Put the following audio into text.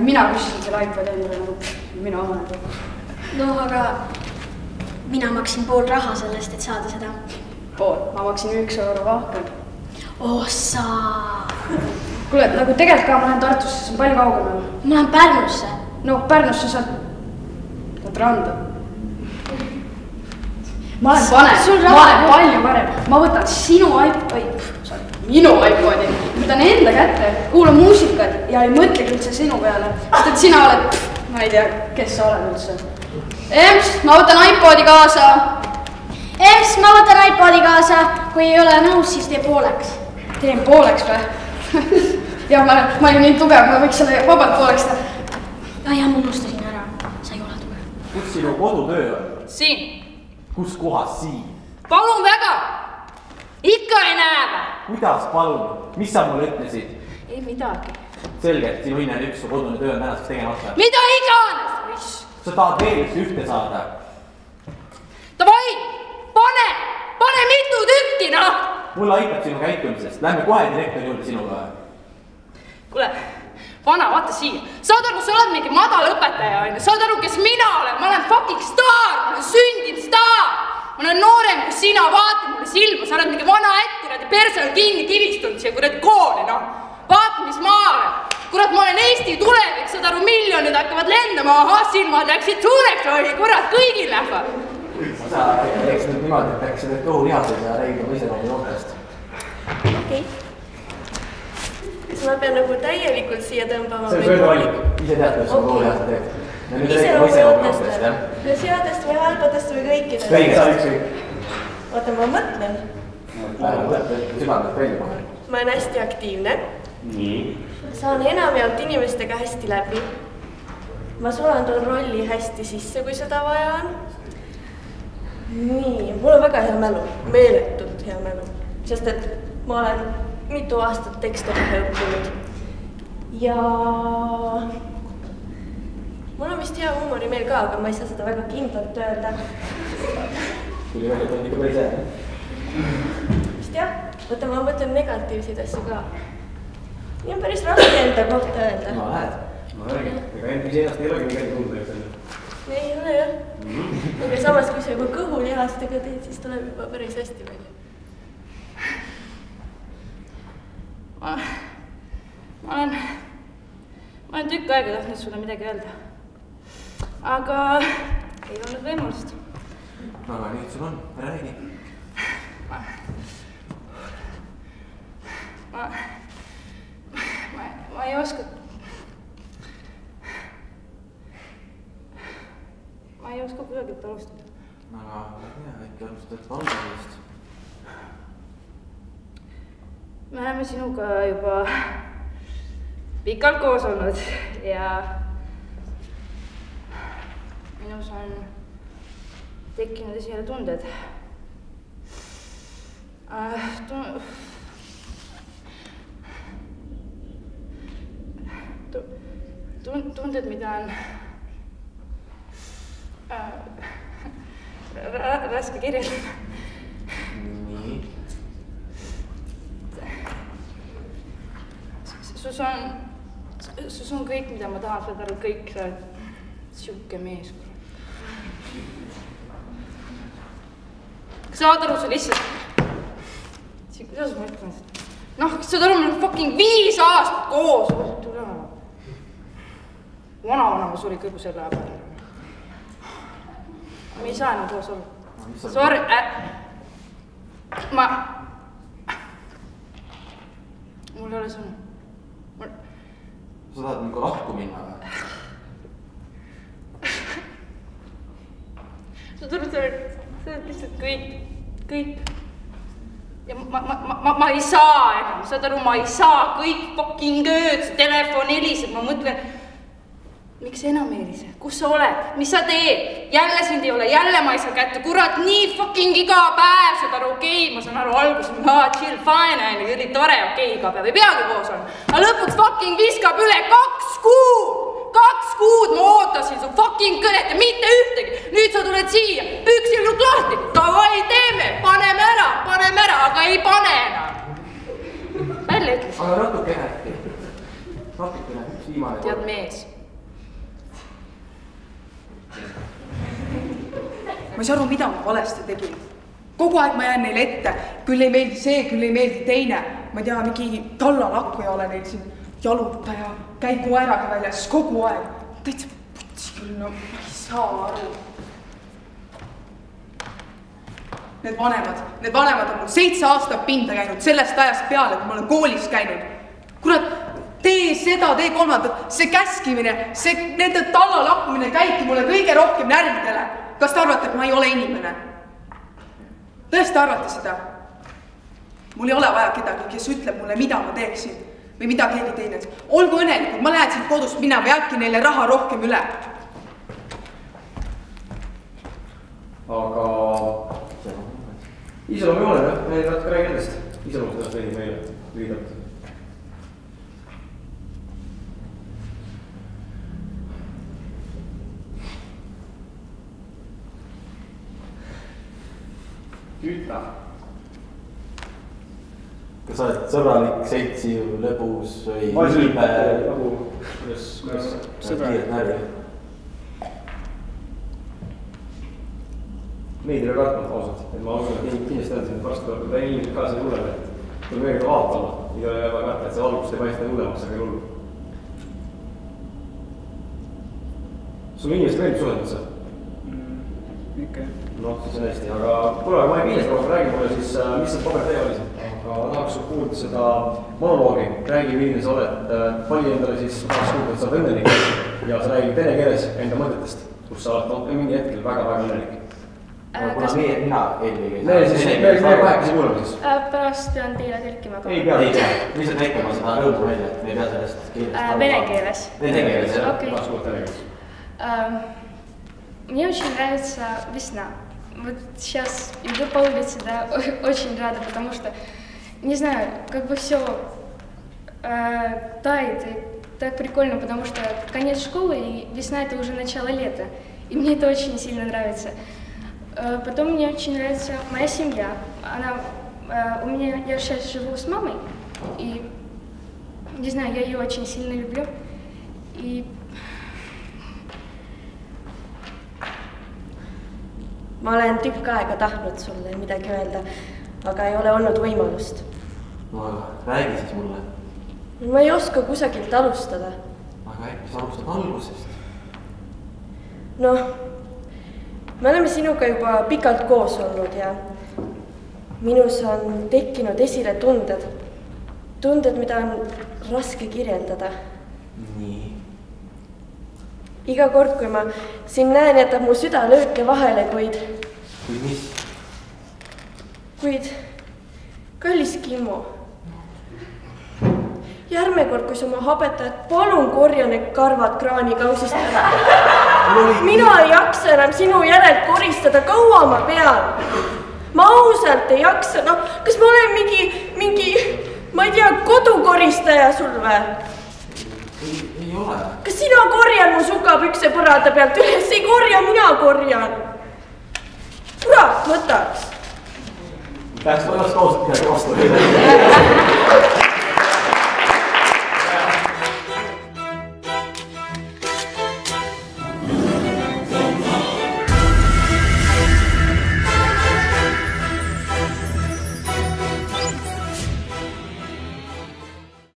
mina küsisin selle iPodi endale nagu minu omane. No aga mina maksin pool raha sellest, et saada seda. Pool? Ma maksin 1 euro rohkem. Ossa! Kuule, nagu tegelikult ka ma lähen Tartusse, see on palju kaugemal. Ma lähen Pärnusse. No Pärnusse saad randa. Ma olen palju parem. Ma võtan sinu minu iPodi, võtan enda kätte, kuulan muusikat ja ei mõtlegi üldse sinu peale. Sest et sina oled, ma ei tea, kes sa oled üldse. Ems, ma võtan iPodi kaasa. Ems, ma võtan iPodi kaasa. Kui ei ole nõus, siis tee pooleks. Teen pooleks või? Ja ma olin nii tugev, ma võiks selle vabalt pooleks teha. Ja ma unustasin ära. Sa ei ole tugev. Kus sinu kodutöö on? Siin. Kus kohas siin? Palun väga! Ikka ei näe või? Kuidas palun? Mis sa mulle ütlesid? Ei midagi. Selge, et sinu hinne üks su kodune töö on tänaseks tegemata. Mida iganes? Sa tahad veel ühte saada? Davai! Pane mitu tükki, noh! Mulle aitab sinu käitumisest. Lähme kohe direktori juurde sinuga. Kuule, vana, vaata siia. Saad aru, sa oled mingi madal õpetaja, on. Saad aru, kes mina olen? Ma olen fucking staar! Ma olen sündinud staar! Ma olen noorem kui sina, vaata mulle silma. Sa oled mingi vana ätt, kuradi perse on kinni kivistunud siia kuradi kooli, noh. Vaata, mis ma olen. Kurat, ma olen Eesti tulevik, saad aru, miljonid hakkavad lendama. Ahah, silmad läksid suureks, oli kurat, kõigil läheva. Sa teeks nüüd niimoodi, et äkki sa teed kõhulihased ja räägime iseloomu joonest. Okei. Kas ma pean nagu täielikult siia tõmbama? See on söödavalik. Ise tead, kuidas sa kõhulihased teed. Ja nüüd räägime iseloomu joonest, jah? Kas headest või halbadest või kõikidest? Kõigest, sa ükskõik. Oota, ma mõtlen. Südamelt välja kohe. Ma olen hästi aktiivne. Nii. Saan enamjaolt inimestega hästi läbi. Ma sulandun rolli hästi sisse, kui seda vaja on. Nii, mul on väga hea mälu. Meeletult hea mälu. Sest et ma olen mitu aastat tekstorile õppinud. Ja mul on vist hea huumorimeel ka, aga ma ei saa seda väga kindlalt öelda. Tuli välja, et on ikka päris hea. Vist jah, võtta ma mõtlen negatiivseid asju ka. Nii on päris raske enda kohta öelda. Ma lähed. Ma räägin, ega ise ennast ei olegi nii käi tunda, eks selle. Ei ole jah. Aga samas, kui sa juba kõhulihastega teed, siis tuleb juba päris hästi välja. Ma olen tükk aega tahtnud sulle midagi öelda. Aga ei olnud võimalust. Aga nüüd sul on, räägi. Ma ei oska... Ma ei oska kuidagi alustada. Aga ma tea, äkki alustad valgavist. Me oleme sinuga juba pikalt koos olnud ja minus on tekkinud esile tunded. Tunded, mida on raske kirjeldada. Nii. Sus on kõik, mida ma tahan, saad aru, kõik sa oled siuke mees. Saad aru, sa lihtsalt... Kuidas ma ütlen seda? Noh, saad aru, meil on fucking 5 aastat koos. Vana-vana ma suri kõigu selle aja. Me ei saa enam koos olla. Sorry, Mul ei ole sõnu. Sa tahad nagu lahku minna või? Sa tuled, sa oled lihtsalt kõik. Ja ma ei saa enam, saad aru, ma ei saa kõik fucking ööd, see telefon heliseb, ma mõtlen, miks enam heliseb? Kus sa oled? Mis sa teed? Jälle sind ei ole, jälle ma ei saa kätte, kurat, nii fucking iga päev, saad aru, okei, ma saan aru, alguses, chill, fine, oli tore, okei, iga päev ei peagi koos on. Aga lõpuks fucking viskab üle 2 kuud! 2 kuud ma ootasin su fucking kõnet ja mitte ühtegi. Nüüd sa tuled siia, püksiluk lahti, davai teeme, paneme ära, aga ei pane enam. Välja ütles. Aga natukene äkki. Natukene, üks viimane. Tead mees, ma ei saa aru, mida ma valesti tegin. Kogu aeg ma jään neile ette, küll ei meeldi see, küll ei meeldi teine. Ma ei tea, mingi tallalakkuja ole neil siin jalutaja, käi koeraga väljas kogu aeg. Täitsa putsi küll, no ma ei saa aru. Need vanemad on mul 7 aastat pinda käinud, sellest ajast peale, kui ma olen koolis käinud. Kurat, tee seda, tee kolmandat, see käskimine, see nende tallalakkumine käibki mulle kõige rohkem närvidele. Kas te arvate, et ma ei ole inimene? Tõesti arvate seda? Mul ei ole vaja kedagi, kes ütleb mulle, mida ma teeksin või mida keegi teine. Olgu õnnelikud, ma lähen siit kodust minema ja äkki neile raha rohkem üle. Aga iseloomu ei ole, me ei natuke räägi endast. Iseloomu sellest veidi meile lühidalt. Ütle. Kas sa oled sõbralik, seltsiv, lõbus või liibe? Kuidas kiiret närvi? Meid ei ole kartnud ausalt, et ma usun, et kindlasti öeldsin, et pärast tuleb inimesed ka selle hullem, et tuleb meelega vaatama. Ei ole väga karta, et see valgust ei paista hullemaks, aga ei hullu. Sul inimesed meeldib suhelda see? Ikka. Noh, siis on hästi, aga kuule, ma ei piiles rohkem, räägi mulle siis, mis see pabertee oli siin. Aga tahaks sul kuulda seda monoloogi, räägi, milline sa oled, vali endale siis, tahaks kuulda, et sa oled õnnelik ja sa räägid vene keeles enda mõtetest, kus sa oled mingi hetkel väga-väga õnnelik. Kuna mina eelmine me kahekesi kuuleme siis. Pärast pean teile tõlkima ka. Ei pea. Lihtsalt näitama seda rõõmu välja, et me ei pea sellest keelest Vene keeles. Vene keeles, jah. Tahaks kuulda vene keeles. Мне очень нравится весна. Вот сейчас иду по улице, да, очень рада, потому что, не знаю, как бы все тает, и так прикольно, потому что конец школы, и весна — это уже начало лета, и мне это очень сильно нравится. Потом мне очень нравится моя семья. Я сейчас живу с мамой, и, не знаю, я ее очень сильно люблю, и ma olen tükk aega tahtnud sulle midagi öelda, aga ei ole olnud võimalust. No aga räägi siis mulle. Ma ei oska kusagilt alustada. Aga äkki sa alustad algusest? Noh, me oleme sinuga juba pikalt koos olnud ja minus on tekkinud esile tunded. Tunded, mida on raske kirjeldada. Nii. Iga kord, kui ma siin näen, jätab mu süda lööke vahele, kuid... Kuid mis? Kuid, kallis Kimmo, järgmine kord, kui sa oma habetajad, palun korja need karvad kraanikausist ära. Mina ei jaksa enam sinu järelt koristada, kaua ma pean. Ma ausalt ei jaksa, noh, kas ma olen mingi, ma ei tea, kodukoristaja sul või? Ei ole. Kas sina korjan mu sukapükse põranda pealt üles? Ei korja, mina korjan. Kurat, võtaks. Peaks mõnest kausalt midagi vastu.